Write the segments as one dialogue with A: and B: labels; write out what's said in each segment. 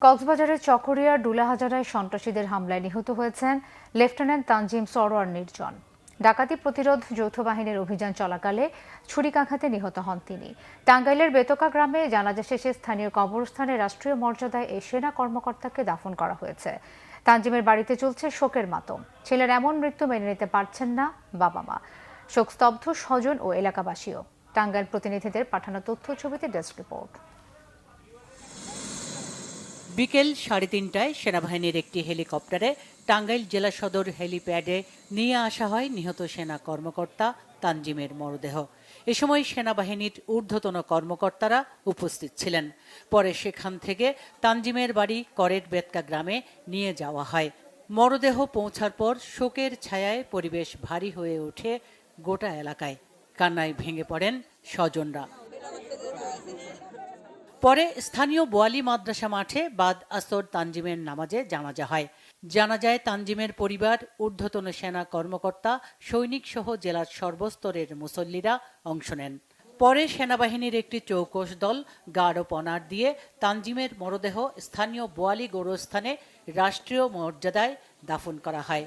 A: কক্সবাজারের চকরিয়ার ডুলাহাজারায় সন্ত্রাসীদের হামলায় নিহত হয়েছেন লেফটেন্যান্ট তানজিম সরোয়ার নির্জন। ডাকাতি প্রতিরোধ যৌথ বাহিনীর অভিযান চলাকালে ছুরিকাঘাতে নিহত হন তিনি। টাঙ্গাইলের বেতকা গ্রামে জানাজা শেষে স্থানীয় কবরস্থানে রাষ্ট্রীয় মর্যাদায় এই সেনা কর্মকর্তাকে দাফন করা হয়েছে। তানজিমের বাড়িতে চলছে শোকের মাতম। ছেলের এমন মৃত্যু মেনে নিতে পারছেন না বাবা মা। শোকস্তব্ধ স্বজন ও এলাকাবাসীও। টাঙ্গাইল প্রতিনিধিদের পাঠানো তথ্য ছবিতে ডেস্ক রিপোর্ট।
B: বিকেল 3:30টায় সেনাবাহিনীর একটি হেলিকপ্টারে টাঙ্গাইল জেলা সদর হেলিপ্যাডে নিয়ে আসা হয় নিহত সেনা কর্মকর্তা তানজিমের মরদেহ। এ সময় সেনাবাহিনীর ঊর্ধ্বতন কর্মকর্তারা উপস্থিত ছিলেন। পরে সেখান থেকে তানজিমের বাড়ি করের বেতকা গ্রামে নিয়ে যাওয়া হয়। মরদেহ পৌঁছার পর শোকের ছায়ায় পরিবেশ ভারী হয়ে ওঠে গোটা এলাকায়। কান্নায় ভেঙে পড়েন স্বজনরা। পরে স্থানীয় বোয়ালি মাদ্রাসা মাঠে বাদ আসর তানজিমের নামাজে জানাজা হয়। জানাজায় তানজিমের পরিবার, ঊর্ধ্বতন সেনা কর্মকর্তা, সৈনিক সহ জেলার সর্বস্তরের মুসল্লিরা অংশ নেন। পরে সেনাবাহিনীর একটি চৌকস দল গার্ড ও পনার দিয়ে তানজিমের মরদেহ স্থানীয় বোয়ালি গোরস্থানে রাষ্ট্রীয় মর্যাদায় দাফন করা হয়।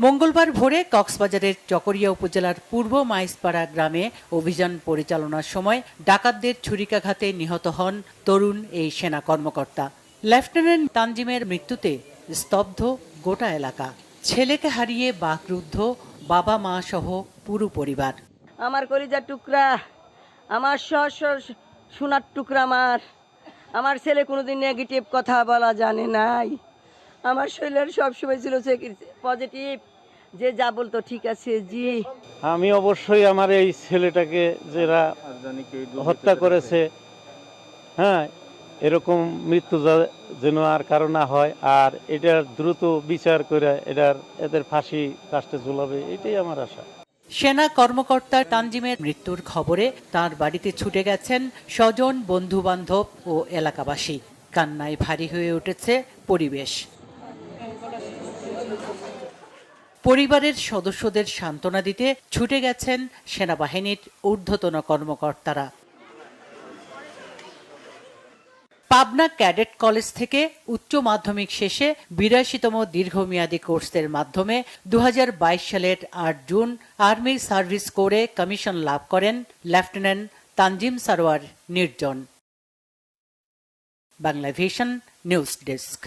B: মঙ্গলবার ভোরে কক্সবাজারের চকরিয়া উপজেলার পূর্ব মাইজপাড়া গ্রামে অভিযান পরিচালনার সময় ডাকাতদের ছুরিকাঘাতে নিহত হন তরুণ এই সেনা কর্মকর্তা। লেফটেন্যান্ট তানজিমের মৃত্যুতে স্তব্ধ গোটা এলাকা। ছেলেকে হারিয়ে বাকরুদ্ধ বাবা মা সহ পুরো পরিবার।
C: আমার কলিজার টুকরা, আমার সোনার টুকরা, আমার ছেলে কোনোদিন নেগেটিভ কথা বলা জানে নাই। আমার শরীরের সবসময় ছিল পজিটিভ, যে যা বলতো ঠিক আছে জি।
D: আমি অবশ্যই আমার এই ছেলেটাকে যারা হত্যা করেছে, এরকম মৃত্যু যেন আর কারো না হয়, আর এটার দ্রুত বিচার করে এদের ফাঁসি কাস্টে ঝুলাবে, এটাই আমার আশা।
B: সেনা কর্মকর্তা তানজিমের মৃত্যুর খবরে তার বাড়িতে ছুটে গেছেন স্বজন, বন্ধু বান্ধব ও এলাকাবাসী। কান্নায় ভারী হয়ে উঠেছে পরিবেশ। পরিবারের সদস্যদের সান্ত্বনা দিতে ছুটে গেছেন সেনাবাহিনীর ঊর্ধ্বতন কর্মকর্তারা। পাবনা ক্যাডেট কলেজ থেকে উচ্চ মাধ্যমিক শেষে ৮২তম দীর্ঘমেয়াদী কোর্সের মাধ্যমে ২০২২ সালের ৮ জুন আর্মি সার্ভিস কোরে কমিশন লাভ করেন লেফটেন্যান্ট তানজিম সরোয়ার নির্জন। Banglavision news desk.